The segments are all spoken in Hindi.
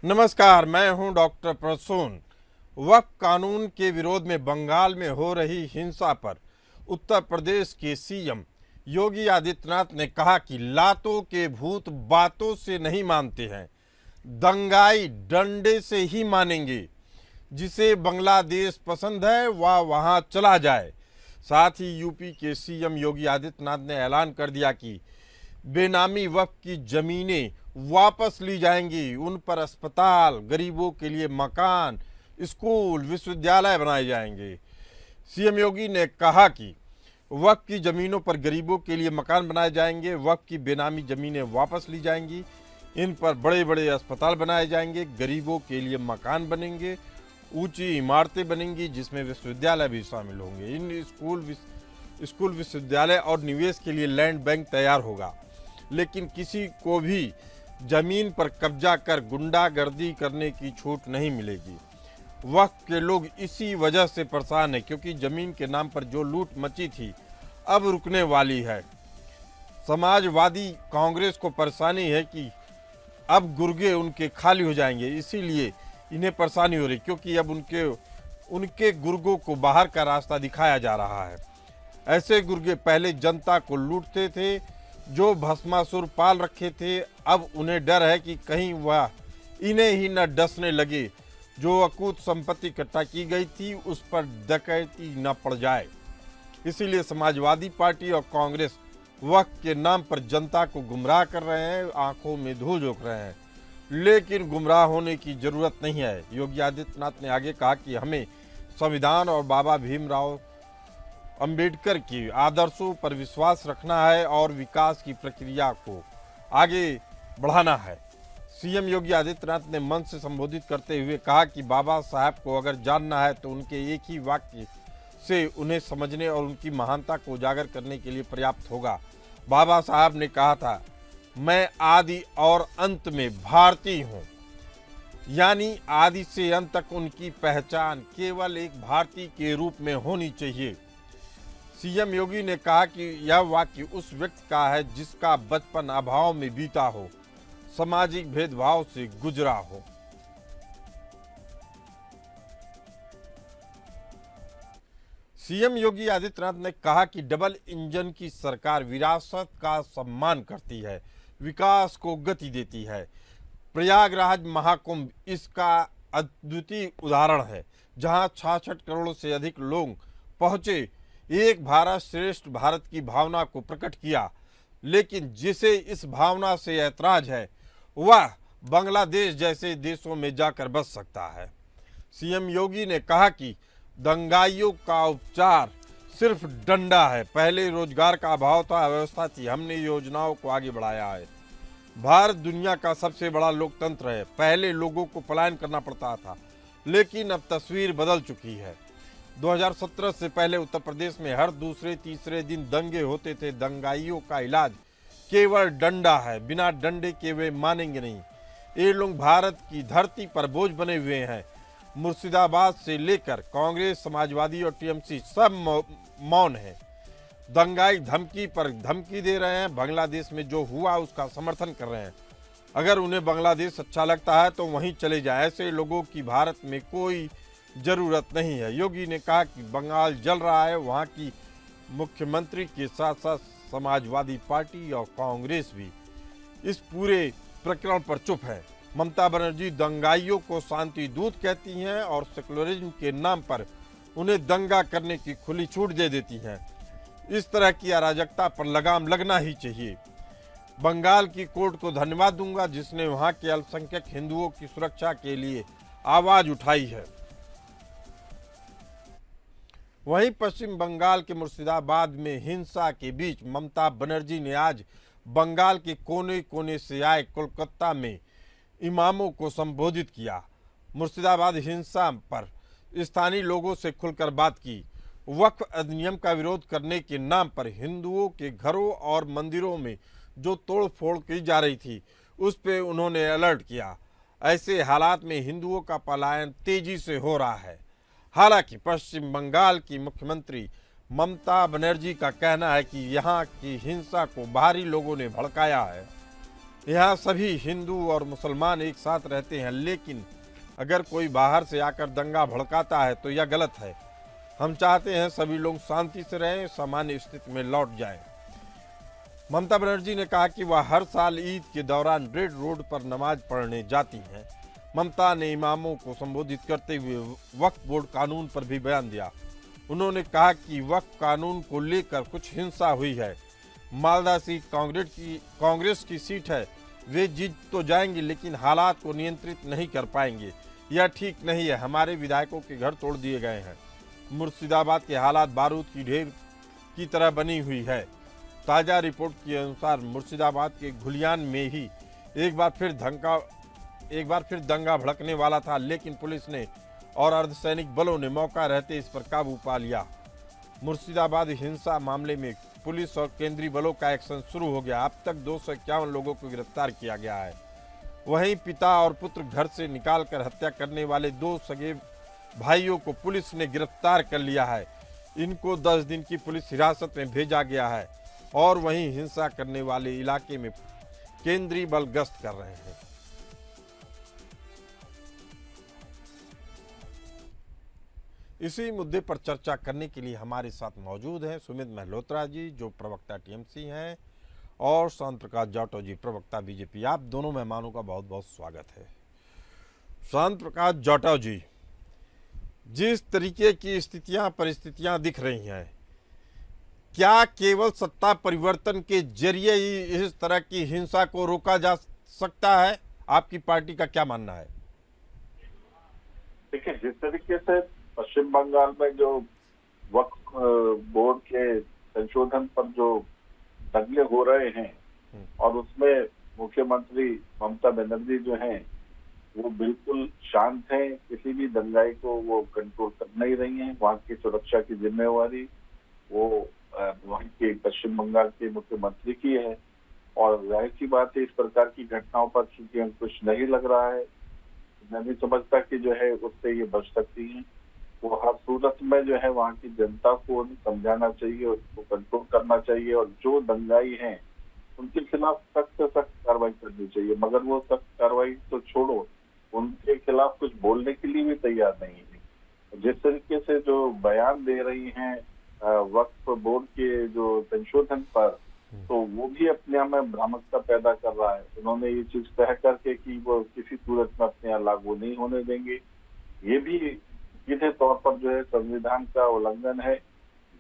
नमस्कार, मैं हूं डॉक्टर प्रसून। वक्फ कानून के विरोध में बंगाल में हो रही हिंसा पर उत्तर प्रदेश के सीएम योगी आदित्यनाथ ने कहा कि लातों के भूत बातों से नहीं मानते हैं, दंगाई डंडे से ही मानेंगे। जिसे बांग्लादेश पसंद है वह वहां चला जाए। साथ ही यूपी के सीएम योगी आदित्यनाथ ने ऐलान कर दिया कि बेनामी वक्फ की जमीनें वापस ली जाएंगी, उन पर अस्पताल, गरीबों के लिए मकान, स्कूल, विश्वविद्यालय बनाए जाएंगे। सीएम योगी ने कहा कि वक्फ की जमीनों पर गरीबों के लिए मकान बनाए जाएंगे, वक्फ की बेनामी जमीनें वापस ली जाएंगी, इन पर बड़े बड़े अस्पताल बनाए जाएंगे, गरीबों के लिए मकान बनेंगे, ऊंची इमारतें बनेंगी जिसमें विश्वविद्यालय भी शामिल होंगे। इन स्कूल, विश्वविद्यालय और निवेश के लिए लैंड बैंक तैयार होगा, लेकिन किसी को भी जमीन पर कब्जा कर गुंडागर्दी करने की छूट नहीं मिलेगी। वक्त के लोग इसी वजह से परेशान हैं क्योंकि जमीन के नाम पर जो लूट मची थी अब रुकने वाली है। समाजवादी कांग्रेस को परेशानी है कि अब गुर्गे उनके खाली हो जाएंगे, इसीलिए इन्हें परेशानी हो रही, क्योंकि अब उनके गुर्गों को बाहर का रास्ता दिखाया जा रहा है। ऐसे गुर्गे पहले जनता को लूटते थे, जो भस्मासुर पाल रखे थे, अब उन्हें डर है कि कहीं वह इन्हें ही न डसने लगे। जो अकूत संपत्ति इकट्ठा की गई थी उस पर डकैती न पड़ जाए। इसीलिए समाजवादी पार्टी और कांग्रेस वक्त के नाम पर जनता को गुमराह कर रहे हैं, आंखों में धूल झोंक रहे हैं, लेकिन गुमराह होने की जरूरत नहीं है। योगी आदित्यनाथ ने आगे कहा कि हमें संविधान और बाबा भीमराव अंबेडकर के आदर्शों पर विश्वास रखना है और विकास की प्रक्रिया को आगे बढ़ाना है। सीएम योगी आदित्यनाथ ने मंच से संबोधित करते हुए कहा कि बाबा साहब को अगर जानना है तो उनके एक ही वाक्य से उन्हें समझने और उनकी महानता को उजागर करने के लिए पर्याप्त होगा। बाबा साहब ने कहा था, मैं आदि और अंत में भारतीय हूँ, यानी आदि से अंत तक उनकी पहचान केवल एक भारतीय के रूप में होनी चाहिए। सीएम योगी ने कहा कि यह वाक्य उस व्यक्ति का है जिसका बचपन अभाव में बीता हो, सामाजिक भेदभाव से गुजरा हो। सीएम योगी आदित्यनाथ ने कहा कि डबल इंजन की सरकार विरासत का सम्मान करती है, विकास को गति देती है। प्रयागराज महाकुंभ इसका अद्वितीय उदाहरण है, जहां 66 करोड़ से अधिक लोग पहुंचे, एक भारत श्रेष्ठ भारत की भावना को प्रकट किया। लेकिन जिसे इस भावना से ऐतराज है वह बांग्लादेश जैसे देशों में जाकर बस सकता है। सीएम योगी ने कहा कि दंगाइयों का उपचार सिर्फ डंडा है। पहले रोजगार का अभाव था, अव्यवस्था थी, हमने योजनाओं को आगे बढ़ाया है। भारत दुनिया का सबसे बड़ा लोकतंत्र है। पहले लोगों को पलायन करना पड़ता था, लेकिन अब तस्वीर बदल चुकी है। 2017 से पहले उत्तर प्रदेश में हर दूसरे तीसरे दिन दंगे होते थे। दंगाइयों का इलाज केवल डंडा है, बिना डंडे के वे मानेंगे नहीं। ये लोग भारत की धरती पर बोझ बने हुए हैं। मुर्शिदाबाद से लेकर कांग्रेस, समाजवादी और टीएमसी सब मौन है। दंगाई धमकी पर धमकी दे रहे हैं, बांग्लादेश में जो हुआ उसका समर्थन कर रहे हैं। अगर उन्हें बांग्लादेश अच्छा लगता है तो वहीं चले जाए, ऐसे लोगों की भारत में कोई जरूरत नहीं है। योगी ने कहा कि बंगाल जल रहा है, वहां की मुख्यमंत्री के साथ साथ समाजवादी पार्टी और कांग्रेस भी इस पूरे प्रकरण पर चुप है। ममता बनर्जी दंगाइयों को शांति दूत कहती हैं और सेकुलरिज्म के नाम पर उन्हें दंगा करने की खुली छूट दे देती हैं। इस तरह की अराजकता पर लगाम लगना ही चाहिए। बंगाल की कोर्ट को धन्यवाद दूंगा जिसने वहां के अल्पसंख्यक हिंदुओं की सुरक्षा के लिए आवाज उठाई है। वहीं पश्चिम बंगाल के मुर्शिदाबाद में हिंसा के बीच ममता बनर्जी ने आज बंगाल के कोने कोने से आए कोलकाता में इमामों को संबोधित किया। मुर्शिदाबाद हिंसा पर स्थानीय लोगों से खुलकर बात की। वक्फ अधिनियम का विरोध करने के नाम पर हिंदुओं के घरों और मंदिरों में जो तोड़फोड़ की जा रही थी उस पर उन्होंने अलर्ट किया। ऐसे हालात में हिंदुओं का पलायन तेजी से हो रहा है। हालांकि पश्चिम बंगाल की मुख्यमंत्री ममता बनर्जी का कहना है कि यहाँ की हिंसा को बाहरी लोगों ने भड़काया है। यहाँ सभी हिंदू और मुसलमान एक साथ रहते हैं, लेकिन अगर कोई बाहर से आकर दंगा भड़काता है तो यह गलत है। हम चाहते हैं सभी लोग शांति से रहें, सामान्य स्थिति में लौट जाएं। ममता बनर्जी ने कहा कि वह हर साल ईद के दौरान रेड रोड पर नमाज पढ़ने जाती हैं। ममता ने इमामों को संबोधित करते हुए वक्फ बोर्ड कानून पर भी बयान दिया। उन्होंने कहा कि वक्फ कानून को लेकर कुछ हिंसा हुई है। मालदा सीट कांग्रेस की सीट है, वे जीत तो जाएंगे लेकिन हालात को नियंत्रित नहीं कर पाएंगे। यह ठीक नहीं है। हमारे विधायकों के घर तोड़ दिए गए हैं। मुर्शिदाबाद के हालात बारूद की ढेर की तरह बनी हुई है। ताज़ा रिपोर्ट के अनुसार मुर्शिदाबाद के घुलियान में ही एक बार फिर दंगा भड़कने वाला था, लेकिन पुलिस ने और अर्धसैनिक बलों ने मौका रहते इस पर काबू पा लिया। मुर्शिदाबाद हिंसा मामले में पुलिस और केंद्रीय बलों का एक्शन शुरू हो गया। अब तक 251 लोगों को गिरफ्तार किया गया है। वहीं पिता और पुत्र घर से निकालकर हत्या करने वाले 2 सगे भाइयों को पुलिस ने गिरफ्तार कर लिया है। इनको 10 दिन की पुलिस हिरासत में भेजा गया है और वहीं हिंसा करने वाले इलाके में केंद्रीय बल गश्त कर रहे हैं। इसी मुद्दे पर चर्चा करने के लिए हमारे साथ मौजूद हैं सुमित मल्होत्रा जी, जो प्रवक्ता टीएमसी हैं, और शांत प्रकाश जाटव जी, प्रवक्ता बीजेपी। आप दोनों मेहमानों का बहुत बहुत स्वागत है। शांत प्रकाश जाटव जी, जिस तरीके की परिस्थितियां दिख रही हैं, क्या केवल सत्ता परिवर्तन के जरिए ही इस तरह की हिंसा को रोका जा सकता है? आपकी पार्टी का क्या मानना है? देखिए, जिस तरीके से पश्चिम बंगाल में जो वक्फ बोर्ड के संशोधन पर जो दंगे हो रहे हैं और उसमें मुख्यमंत्री ममता बनर्जी जो हैं वो बिल्कुल शांत हैं, किसी भी दंगाई को वो कंट्रोल कर नहीं रही हैं। वहाँ की सुरक्षा की जिम्मेवारी वो वहाँ के पश्चिम बंगाल के मुख्यमंत्री की है और जाहिर सी बात है इस प्रकार की घटनाओं पर चूंकि अंकुश नहीं लग रहा है, मैं नहीं समझता कि जो है उससे ये बच सकती हैं। वो हर सूरत में जो है वहाँ की जनता को समझाना चाहिए, उसको कंट्रोल करना चाहिए और जो दंगाई हैं उनके खिलाफ सख्त से सख्त कार्रवाई करनी चाहिए। मगर वो सख्त कार्रवाई तो छोड़ो, उनके खिलाफ कुछ बोलने के लिए भी तैयार नहीं है। जिस तरीके से जो बयान दे रही हैं वक्फ बोर्ड के जो संशोधन पर, तो वो भी अपने आप में भ्रामकता पैदा कर रहा है। उन्होंने ये चीज कह करके कि वो किसी सूरत में अपने यहाँ लागू नहीं होने देंगे, ये भी सीधे तौर पर जो है संविधान का उल्लंघन है।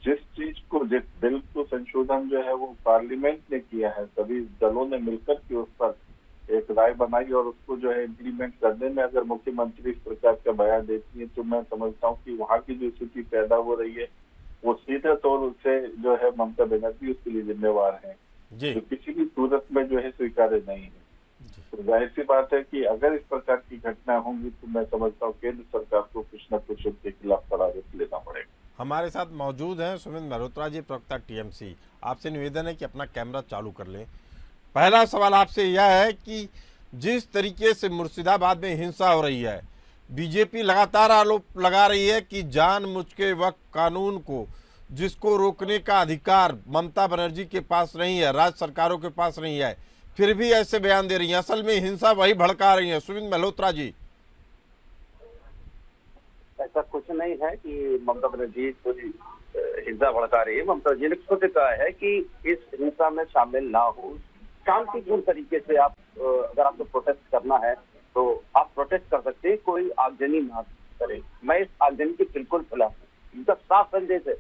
जिस चीज को, जिस बिल को संशोधन जो है वो पार्लियामेंट ने किया है, सभी दलों ने मिलकर के उस पर एक राय बनाई और उसको जो है इम्प्लीमेंट करने में अगर मुख्यमंत्री इस प्रकार का बयान देती है तो मैं समझता हूँ कि वहाँ की जो स्थिति पैदा हो रही है वो सीधे तौर से जो है ममता बनर्जी उसके लिए जिम्मेवार है, जो किसी भी सूरत में जो है स्वीकार्य नहीं है। तो जाहिर सी बात है कि अगर इस प्रकार की घटना होंगी तो मैं समझता हूँ केंद्र सरकार को कुछ न कुछ उनके खिलाफ कड़ा रुख लेना पड़ेगा। हमारे साथ मौजूद हैं सुमित मल्होत्रा जी, प्रवक्ता टीएमसी। आपसे निवेदन है कि अपना कैमरा चालू कर लें। पहला सवाल आपसे यह है कि जिस तरीके से मुर्शिदाबाद में हिंसा हो रही है, बीजेपी लगातार आरोप लगा रही है कि जानबूझ के वक्फ कानून को, जिसको रोकने का अधिकार ममता बनर्जी के पास नहीं है, राज्य सरकारों के पास नहीं है, फिर भी ऐसे बयान दे रही हैं। असल में हिंसा वही भड़का रही है। सुमित मल्होत्रा जी, ऐसा कुछ नहीं है कि ममता बनर्जी कोई हिंसा भड़का रही है। ममता जी ने खुद कहा है कि इस हिंसा में शामिल ना हो, शांतिपूर्ण तरीके से आप अगर आपको प्रोटेस्ट करना है तो आप प्रोटेस्ट कर सकते हैं, कोई आगजनी ना करे। मैं इस आगजनी के बिल्कुल खिलाफ हूँ, इनका साफ संदेश है।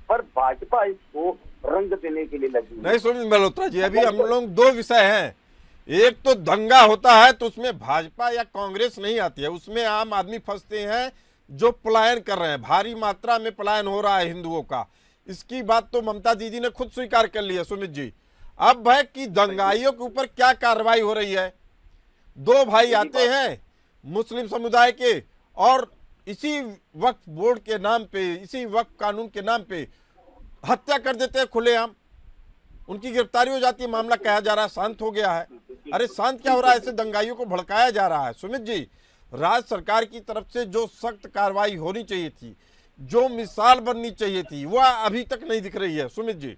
पर भाजपा इसको रंग देने के लिए लगी नहीं। सुमित मल्होत्रा जी, अभी हम लोग 2 विषय हैं। एक तो दंगा होता है तो उसमें भाजपा या कांग्रेस नहीं आती है, उसमें आम आदमी फंसते हैं जो पलायन कर रहे हैं। भारी मात्रा में पलायन हो रहा है हिंदुओं का, इसकी बात तो ममता दीदी ने खुद स्वीकार कर ली है। सुमित जी, अब है कि दंगाइयों के ऊपर क्या कार्रवाई हो रही है? 2 भाई आते हैं मुस्लिम समुदाय के और इसी वक्फ बोर्ड के नाम पे, इसी वक्फ कानून के नाम पे हत्या कर देते हैं खुलेआम, उनकी गिरफ्तारी हो जाती है। मामला कहा जा रहा है शांत हो गया है। अरे शांत क्या हो रहा है? ऐसे दंगाइयों को भड़काया जा रहा है। सुमित जी, राज्य सरकार की तरफ से जो सख्त कार्रवाई होनी चाहिए थी, जो मिसाल बननी चाहिए थी, वह अभी तक नहीं दिख रही है। सुमित जी,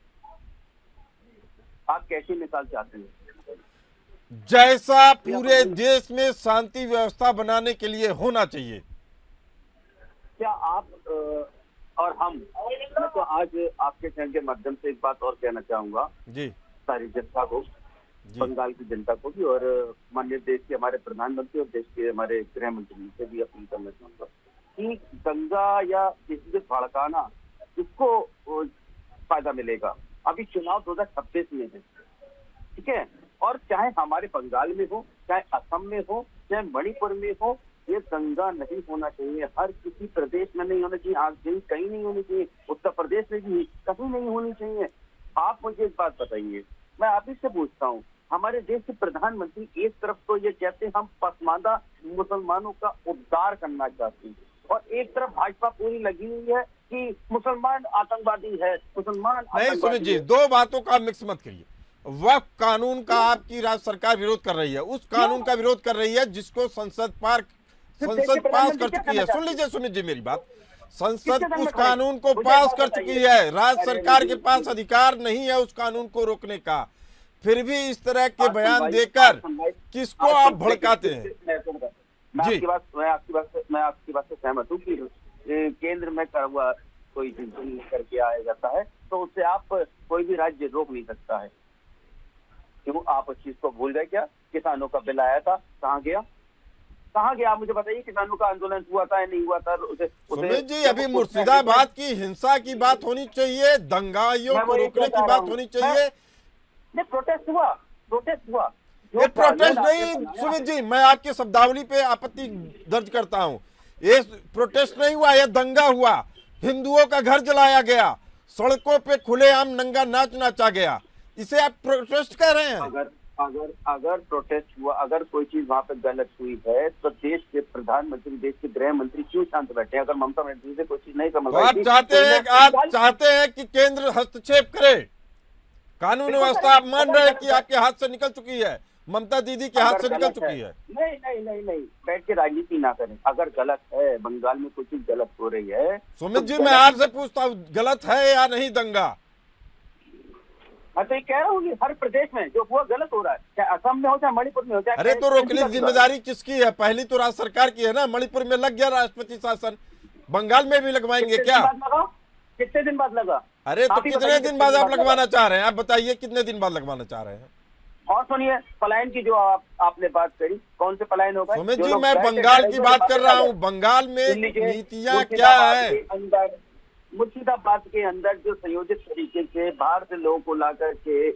आप कैसी मिसाल चाहते हैं? जैसा पूरे देश में शांति व्यवस्था बनाने के लिए होना चाहिए। क्या आप और हम, मैं तो आज आपके चैनल के माध्यम से एक बात और कहना चाहूंगा जी सारी जनता को, जी बंगाल की जनता को भी, और माननीय देश के हमारे प्रधानमंत्री और देश के हमारे गृह मंत्री से भी अपील करना चाहूंगा कि दंगा या किसी से भड़काना, इसको फायदा मिलेगा। अभी चुनाव 2026 में है, ठीक है, और चाहे हमारे बंगाल में हो, चाहे असम में हो, चाहे मणिपुर में हो, ये दंगा नहीं होना चाहिए। हर किसी प्रदेश में नहीं होना चाहिए, आज भी कहीं नहीं होनी चाहिए, उत्तर प्रदेश में भी कहीं नहीं होनी चाहिए। आप मुझे एक बात बताइए, मैं आप ही से पूछता हूँ, हमारे देश के प्रधानमंत्री एक तरफ तो ये कहते हैं हम पसमानदा मुसलमानों का उद्धार करना चाहते हैं, और एक तरफ भाजपा पूरी लगी हुई है कि मुसलमान आतंकवादी है, मुसलमान नहीं सुमित आतंकवादी जी, है। दो बातों का मिक्स मत करिए। वक्फ कानून का आपकी राज्य सरकार विरोध कर रही है, उस कानून का विरोध कर रही है जिसको संसद पास कर चुकी है। सुन लीजिए सुमित जी मेरी बात, संसद उस कानून को पास कर चुकी है, राज्य सरकार के पास अधिकार नहीं है उस कानून को रोकने का, फिर भी इस तरह के बयान देकर किसको आप भड़काते हैं? मैं जी। आपकी बात से सहमत हूँ कि केंद्र में कर हुआ कोई चीज करके आया जाता है तो उससे आप कोई भी राज्य रोक नहीं सकता है। क्यों आप उस चीज को भूल गए क्या? किसानों का बिल आया था, कहाँ गया? आप मुझे बताइए, किसानों का आंदोलन हुआ था या नहीं हुआ था? सुमित जी, अभी मुर्शिदाबाद की हिंसा की बात होनी चाहिए, दंगाइयों को रोकने की बात होनी चाहिए। प्रोटेस्ट हुआ। ये प्रोटेस्ट नहीं सुमित जी, मैं आपकी शब्दावली पे आपत्ति दर्ज करता हूँ। ये प्रोटेस्ट नहीं हुआ, ये दंगा हुआ। हिंदुओं का घर जलाया गया, सड़कों पे खुलेआम नंगा नाच नाचा गया, इसे आप प्रोटेस्ट कह रहे हैं? अगर प्रोटेस्ट हुआ, अगर कोई चीज वहाँ पे गलत हुई है तो देश के प्रधानमंत्री, देश के गृह मंत्री क्यों शांत बैठे? अगर ममता बनर्जी से कोई चीज नहीं समझ आप चाहते हैं कि केंद्र हस्तक्षेप करे? कानून व्यवस्था आप मान रहे हैं कि आपके हाथ से निकल चुकी है, ममता दीदी के हाथ से निकल चुकी है? नहीं, बैठ के राजनीति ना करें। अगर गलत है, बंगाल में कुछ चीज गलत हो रही है सुमित जी, मैं आपसे पूछता हूँ, गलत है या नहीं दंगा? मैं तो ये कह रहा हूँ कि हर प्रदेश में जो हुआ गलत हो रहा है, चाहे असम में हो, चाहे मणिपुर में हो, चाहे अरे तो रोकने की जिम्मेदारी किसकी है? पहली तो राज्य सरकार की है ना। मणिपुर में लग गया राष्ट्रपति शासन, बंगाल में भी लगवाएंगे क्या? कितने दिन बाद लगा? अरे तो कितने दिन बाद आप लगवाना चाह रहे हैं? आप बताइए कितने दिन बाद लगवाना चाह रहे हैं? और सुनिए, पलायन की जो आपने बात करी, कौन से पलायन होगा? सुमित जी, मैं बंगाल की बात कर रहा हूँ। बंगाल में नीतियाँ क्या है? मुर्शिदाबाद के अंदर जो संयोजित तरीके से बाहर से लोगों को ला करके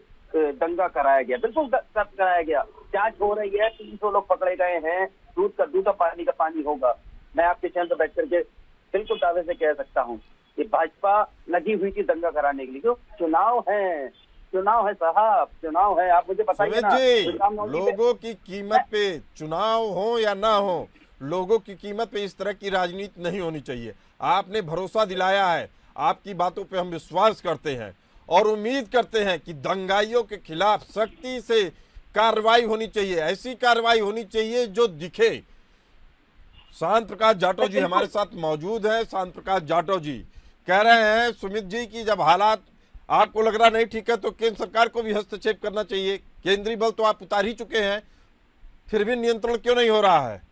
दंगा कराया गया, बिल्कुल कराया गया। जांच हो रही है, 300 लोग पकड़े गए हैं, दूध का दूध, पानी का पानी होगा। मैं आपके चैनल पर बैठ करके बिल्कुल दावे से कह सकता हूँ कि भाजपा लगी हुई थी दंगा कराने के लिए। क्यों? चुनाव है साहब, चुनाव है। आप मुझे बताइए ना, जी, लोगों की कीमत पे, चुनाव हो या ना हो, लोगों की कीमत पे इस तरह की राजनीति नहीं होनी चाहिए। आपने भरोसा दिलाया है, आपकी बातों पे हम विश्वास करते हैं और उम्मीद करते हैं कि दंगाइयों के खिलाफ सख्ती से कार्रवाई होनी चाहिए, ऐसी कार्रवाई होनी चाहिए जो दिखे। शांत प्रकाश जाटव जी हमारे साथ मौजूद है। शांत प्रकाश जाटव जी कह रहे हैं सुमित जी की जब हालात आपको लग रहा नहीं ठीक है तो केंद्र सरकार को भी हस्तक्षेप करना चाहिए। केंद्रीय बल तो आप उतार ही चुके हैं, फिर भी नियंत्रण क्यों नहीं हो रहा है?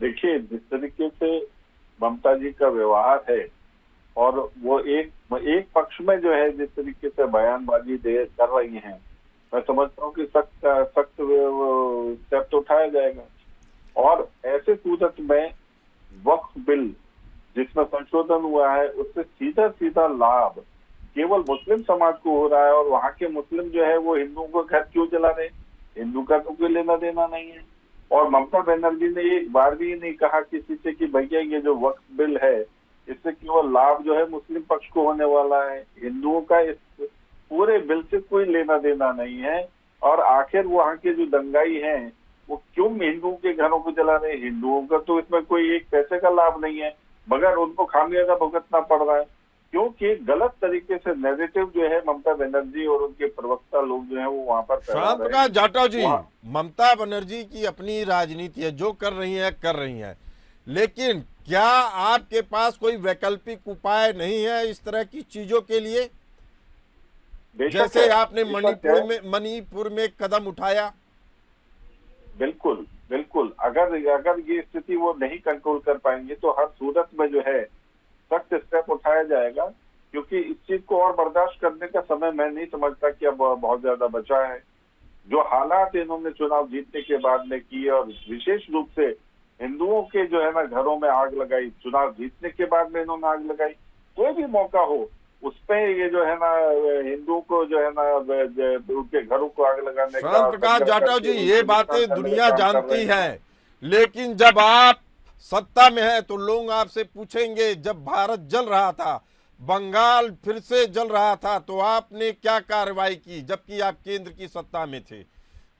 देखिए, जिस तरीके से ममता जी का व्यवहार है और वो एक पक्ष में जो है जिस तरीके से बयानबाजी कर रही हैं, मैं समझता हूँ कि सख्त स्टेप तो उठाया जाएगा। और ऐसे सूरत में वक्फ बिल जिसमें संशोधन हुआ है उससे सीधा लाभ केवल मुस्लिम समाज को हो रहा है, और वहाँ के मुस्लिम जो है वो हिंदुओं को घर क्यों जला रहे? हिंदू का तो कोई लेना देना नहीं है। और ममता बनर्जी ने एक बार भी नहीं कहा किसी से कि भैया ये जो वक्फ बिल है इससे केवल लाभ जो है मुस्लिम पक्ष को होने वाला है, हिंदुओं का इस पूरे बिल से कोई लेना देना नहीं है। और आखिर वहाँ के जो दंगाई हैं वो क्यों हिंदुओं के घरों को जला रहे हैं? हिंदुओं का तो इसमें कोई एक पैसे का लाभ नहीं है, मगर उनको खामियाजा भुगतना पड़ रहा है क्योंकि गलत तरीके से नैरेटिव जो है ममता बनर्जी और उनके प्रवक्ता लोग जो है वो वहाँ पर शांत प्रकाश जाटव जी, ममता बनर्जी की अपनी राजनीति है, जो कर रही है, लेकिन क्या आपके पास कोई वैकल्पिक उपाय नहीं है इस तरह की चीजों के लिए? बेशक जैसे है, आपने बेशक है। मणिपुर में कदम उठाया। बिल्कुल बिल्कुल, अगर अगर ये स्थिति वो नहीं कंट्रोल कर पाएंगे तो हर सूरत में जो है सख्त स्टेप उठाया जाएगा, क्योंकि इस चीज को और बर्दाश्त करने का समय मैं नहीं समझता कि अब बहुत ज्यादा बचा है। जो हालात इन्होंने चुनाव जीतने के बाद में किए, और विशेष रूप से हिंदुओं के जो है ना घरों में आग लगाई, चुनाव जीतने के बाद में इन्होंने आग लगाई। कोई भी मौका हो उस पे ये जो है ना हिंदुओं को जो है ना उनके घरों को आग लगाने का, श्याम प्रकाश जाटव जी, ये बातें दुनिया जानती है, लेकिन जब आप सत्ता में है तो लोग आपसे पूछेंगे, जब भारत जल रहा था, बंगाल फिर से जल रहा था, तो आपने क्या कार्रवाई की, जबकि आप केंद्र की सत्ता में थे।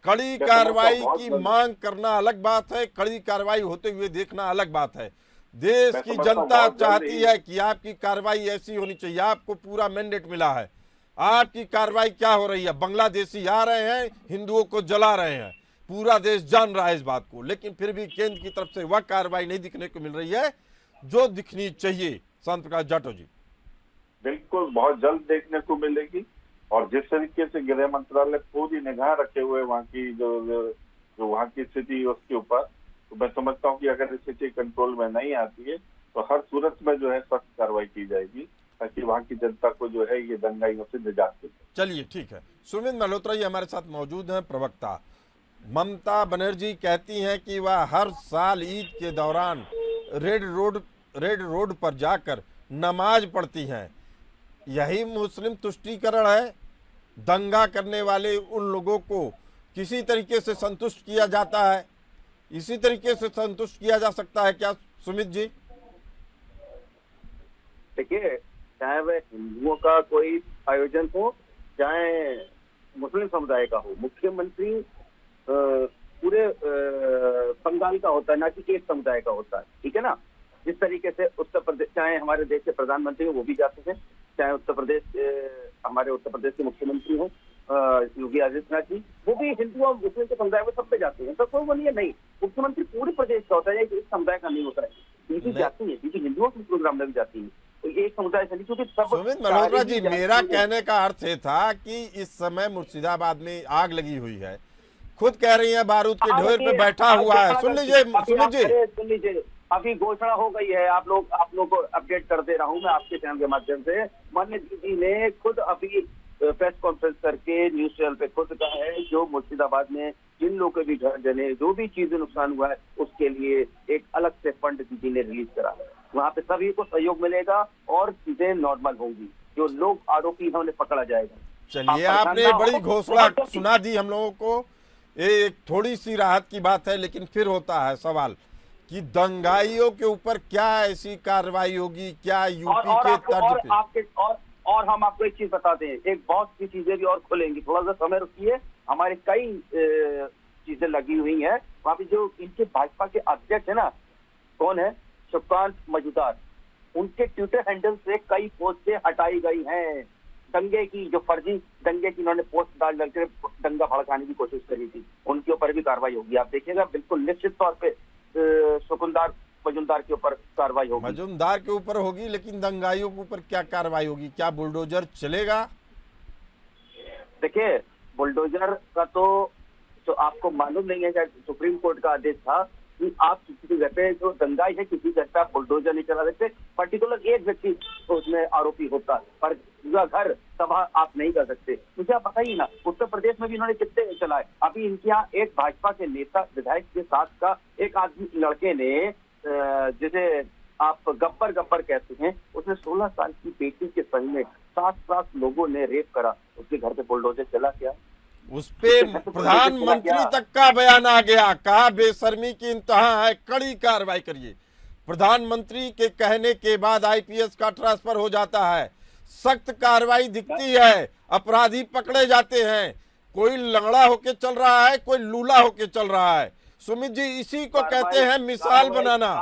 कड़ी कार्रवाई की मांग करना अलग बात है, कड़ी कार्रवाई होते हुए देखना अलग बात है। देश की जनता चाहती है कि आपकी कार्रवाई ऐसी होनी चाहिए। आपको पूरा मैंडेट मिला है, आपकी कार्रवाई क्या हो रही है? बांग्लादेशी आ रहे हैं, हिंदुओं को जला रहे हैं, पूरा देश जान रहा है इस बात को, लेकिन फिर भी केंद्र की तरफ से वह कार्रवाई नहीं दिखने को मिल रही है जो दिखनी चाहिए। शाम प्रकाश जाटव जी, बिल्कुल बहुत जल्द देखने को मिलेगी। और जिस तरीके से गृह मंत्रालय पूरी निगाह रखे हुए वहाँ की जो वहाँ की स्थिति उसके ऊपर, तो मैं समझता हूँ कि अगर स्थिति कंट्रोल में नहीं आती है तो हर सूरत में जो है सख्त कार्रवाई की जाएगी, ताकि वहाँ की जनता को जो है ये दंगाइयों से निजात मिले। चलिए ठीक है। सुमित मल्होत्रा जी हमारे साथ मौजूद हैं, प्रवक्ता। ममता बनर्जी कहती हैं कि वह हर साल ईद के दौरान रेड रोड पर जाकर नमाज पढ़ती हैं। यही मुस्लिम तुष्टीकरण है? दंगा करने वाले उन लोगों को किसी तरीके से संतुष्ट किया जाता है, इसी तरीके से संतुष्ट किया जा सकता है क्या सुमित जी? देखिए, चाहे वह हिंदुओं का कोई आयोजन हो, चाहे मुस्लिम समुदाय का हो, मुख्यमंत्री पूरे बंगाल का होता है, ना कि एक समुदाय का होता है, ठीक है ना। जिस तरीके से उत्तर प्रदेश, चाहे हमारे देश के प्रधानमंत्री हो वो भी जाते हैं, चाहे हमारे उत्तर प्रदेश के मुख्यमंत्री हो योगी आदित्यनाथ जी, वो भी हिंदू और मुस्लिम के समुदाय में सब पे जाते हैं। तो कोई वो नहीं, मुख्यमंत्री पूरे प्रदेश का होता है, एक समुदाय का नहीं होता है। बीजेपी जाती है, बीजेपी हिंदुओं के प्रोग्राम में भी जाती है, तो ये एक समुदाय से नहीं, क्योंकि सब। सुमित मल्होत्रा जी, मेरा कहने का अर्थ ये था कि इस समय मुर्शिदाबाद में आग लगी हुई है, खुद कह रही है बारूद के ढेर पे बैठा हुआ है। सुन लीजिए सुन लीजिए, अभी घोषणा हो गई है, आप लोग को अपडेट कर दे रहा हूं मैं आपके चैनल के माध्यम से। माननीय दीदी ने खुद अभी प्रेस कॉन्फ्रेंस करके न्यूज चैनल पे खुद कहा है, जो मुर्शिदाबाद में जिन लोगों के भी घर जले, जो भी चीजें नुकसान हुआ है, उसके लिए एक अलग से फंड दीदी ने रिलीज करा है। वहाँ पे सभी को सहयोग मिलेगा और चीजें नॉर्मल होंगी, जो लोग आरोपी हैं उन्हें पकड़ा जाएगा। चलिए, आपने बड़ी घोषणा सुना दी हम लोगों को, एक थोड़ी सी राहत की बात है, लेकिन फिर होता है सवाल कि दंगाइयों के ऊपर क्या ऐसी कार्रवाई होगी, क्या यूपी के तर्ज पे? और हम आपको एक चीज बता दें, एक बहुत सी चीजें भी और खुलेंगी, थोड़ा सा समय रुकिए। हमारे कई चीजें लगी हुई हैं वहाँ पे। जो इनके भाजपा के अध्यक्ष है ना, कौन है, सुकांत मजूमदार, उनके ट्विटर हैंडल से कई पोस्टें हटाई गई हैं। दंगे की, जो फर्जी दंगे की इन्होंने पोस्ट डाल कर दंगा भड़काने की कोशिश करी थी, उनके ऊपर भी कार्रवाई होगी। आप देखिएगा, बिल्कुल निश्चित तौर पे सुकुंदार मजूमदार के ऊपर कार्रवाई होगी। मजूमदार के ऊपर होगी, लेकिन दंगाइयों के ऊपर क्या कार्रवाई होगी? क्या बुलडोजर चलेगा? देखिए, बुलडोजर का तो आपको मालूम नहीं है, सुप्रीम कोर्ट का आदेश था कि आप किसी के घर पे जो दंगाई है, किसी घर पे आप बुलडोजर नहीं चला सकते। पर्टिकुलर एक व्यक्ति उसमें आरोपी होता है, पर पूरा घर तबाह आप नहीं कर सकते। मुझे आप बताइए ना, उत्तर प्रदेश में भी इन्होंने कितने चलाए। अभी इनके यहाँ एक भाजपा के नेता विधायक के साथ का एक आदमी, लड़के ने, जिसे आप गब्बर कहते हैं, उसने 16 साल की बेटी के संग में 7 लोगों ने रेप करा, उसके घर पे बुलडोजर चला क्या? उस पे प्रधानमंत्री तक का बयान आ गया, कहा बेशर्मी की इंतहा है, कड़ी कार्रवाई करिए। प्रधानमंत्री के कहने के बाद आईपीएस का ट्रांसफर हो जाता है, सख्त कार्रवाई दिखती है, अपराधी पकड़े जाते हैं। कोई लंगड़ा होके चल रहा है, कोई लूला होके चल रहा है। सुमित जी, इसी को कहते हैं मिसाल बनाना।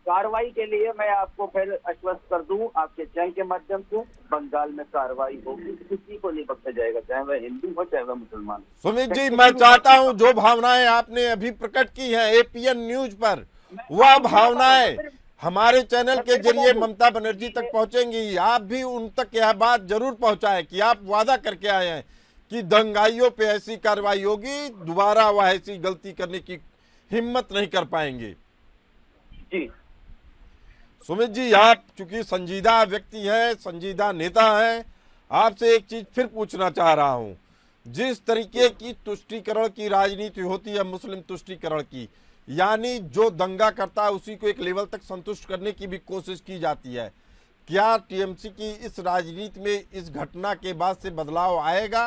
कार्रवाई के लिए मैं आपको फिर आश्वस्त कर दूं आपके चैनल के माध्यम से, बंगाल में कार्रवाई होगी, किसी को नहीं बख्शा जाएगा, चाहे वह हिंदू हो चाहे वह मुसलमान। सुमित जी, मैं चाहता हूं जो भावनाएं आपने अभी प्रकट की हैं एपीएन न्यूज पर, वह भावनाएं हमारे चैनल के जरिए ममता बनर्जी तक पहुंचेंगी, आप भी उन तक यह बात जरूर पहुंचाएं कि आप वादा करके आए हैं कि दंगाइयों पे ऐसी कार्रवाई होगी, दोबारा वह ऐसी गलती करने की हिम्मत नहीं कर पाएंगे। जी सुमित जी, आप चूंकि संजीदा व्यक्ति हैं, संजीदा नेता हैं, आपसे एक चीज फिर पूछना चाह रहा हूं। जिस तरीके की तुष्टीकरण की राजनीति होती है, मुस्लिम तुष्टीकरण की, यानी जो दंगा करता है उसी को एक लेवल तक संतुष्ट करने की भी कोशिश की जाती है, क्या टीएमसी की इस राजनीति में इस घटना के बाद से बदलाव आएगा?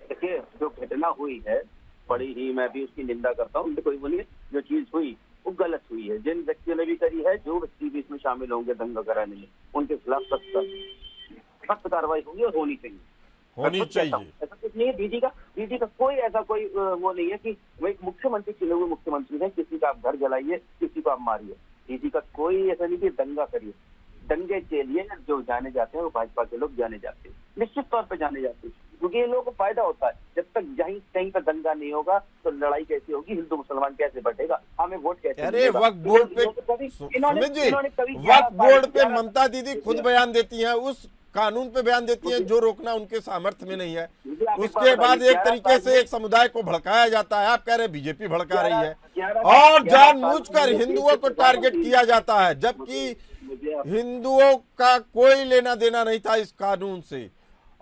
देखिए, जो घटना हुई है बड़ी ही, मैं भी उसकी निंदा करता हूँ। कोई बोलिए, जो चीज हुई वो गलत हुई है। जिन व्यक्तियों ने भी करी है, जो व्यक्ति भी इसमें शामिल होंगे दंगा कराने में, उनके खिलाफ सख्त कार्रवाई होगी और होनी चाहिए। ऐसा कुछ नहीं है। डीजी का कोई ऐसा कोई वो नहीं है कि वो एक मुख्यमंत्री चुने हुए मुख्यमंत्री है, किसी का आप घर जलाइए, किसी को आप मारिए। डीजी का कोई ऐसा नहीं कि दंगा करिए। दंगे के लिए जो जाने जाते हैं वो भाजपा के लोग जाने जाते हैं, निश्चित तौर पे जाने जाते हैं, क्योंकि ये लोगों को फायदा होता है। जब तक कहीं पर दंगा नहीं होगा तो लड़ाई कैसी होगी, हिंदू मुसलमान कैसे बढ़ेगा, हमें वोट कैसे? अरे वक्फ बोर्ड पे वक्फ बोर्ड पे ममता दीदी खुद बयान देती हैं, उस कानून पे बयान देती हैं जो रोकना उनके सामर्थ्य में नहीं है। उसके बाद एक तरीके से एक समुदाय को भड़काया जाता है। आप कह रहे बीजेपी भड़का रही है और जानबूझकर हिंदुओं को टारगेट किया जाता है, जबकि हिंदुओं का कोई लेना देना नहीं था इस कानून से।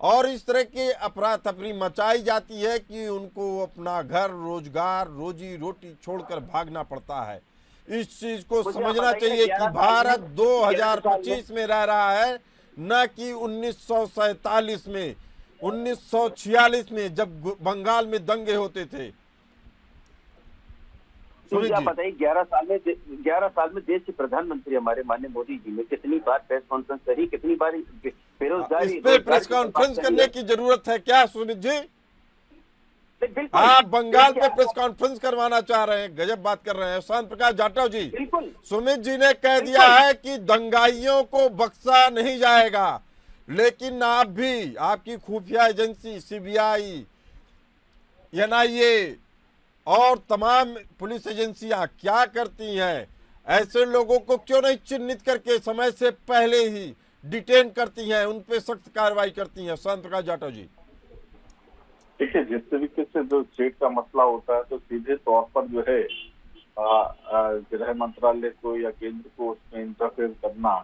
और इस तरह के अफरा तफरी मचाई जाती है कि उनको अपना घर, रोजगार, रोजी रोटी छोड़कर भागना पड़ता है। इस चीज को समझना चाहिए कि भारत 2025 में रह रहा है, न कि 1947 में, 1946 में जब बंगाल में दंगे होते थे। क्या बताइए, 11 साल में देश के प्रधानमंत्री हमारे माननीय मोदी जी ने कितनी बार प्रेस कॉन्फ्रेंस करी, कितनी बार बेरोजगारी, इस पे प्रेस कॉन्फ्रेंस करने की जरूरत है क्या सुमित जी? आप बंगाल पे प्रेस कॉन्फ्रेंस करवाना चाह रहे हैं, गजब बात कर रहे हैं। शांत प्रकाश जाटव जी, सुमित जी ने कह दिया है कि दंगाइयों को बख्शा नहीं जाएगा, लेकिन आप भी, आपकी खुफिया एजेंसी सीबीआई, एनआईए और तमाम पुलिस एजेंसियां क्या करती हैं? ऐसे लोगों को क्यों नहीं चिन्हित करके समय से पहले ही डिटेन करती हैं, उन पे सख्त कार्रवाई करती हैं? शांत प्रकाश जाटव जी, देखिए, जिस तरीके से जो स्टेट का मसला होता है तो सीधे तौर पर जो है गृह मंत्रालय को या केंद्र को उसमें इंटरफेयर करना,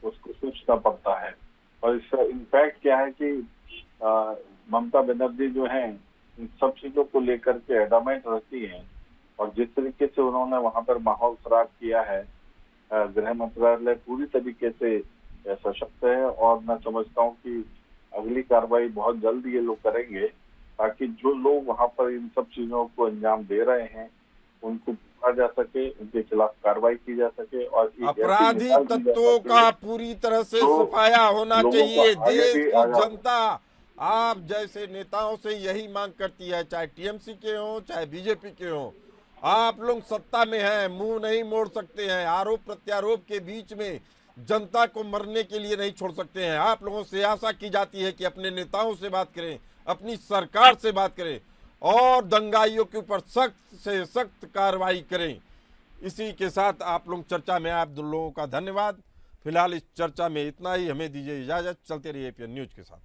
उसको सोचना पड़ता है। और इसका इम्पैक्ट क्या है कि ममता बनर्जी जो है इन सब चीजों को लेकर के एडमेंट रहती हैं, और जिस तरीके से उन्होंने वहां पर माहौल खराब किया है, गृह मंत्रालय पूरी तरीके से सशक्त है। और मैं समझता हूँ कि अगली कार्रवाई बहुत जल्द ये लोग करेंगे, ताकि जो लोग वहां पर इन सब चीजों को अंजाम दे रहे हैं उनको पकड़ा जा सके, उनके खिलाफ कार्रवाई की जा सके, और अपराधी तत्वों का पूरी तरह से सफाया होना चाहिए। देश की जनता आप जैसे नेताओं से यही मांग करती है, चाहे टीएमसी के हो चाहे बीजेपी के हो। आप लोग सत्ता में हैं, मुंह नहीं मोड़ सकते हैं, आरोप प्रत्यारोप के बीच में जनता को मरने के लिए नहीं छोड़ सकते हैं। आप लोगों से आशा की जाती है कि अपने नेताओं से बात करें, अपनी सरकार से बात करें और दंगाइयों के ऊपर सख्त से सख्त कार्रवाई करें। इसी के साथ आप लोग चर्चा में आप लोगों का धन्यवाद। फिलहाल इस चर्चा में इतना ही, हमें दीजिए इजाजत। चलते रहिए एपीएन न्यूज के साथ।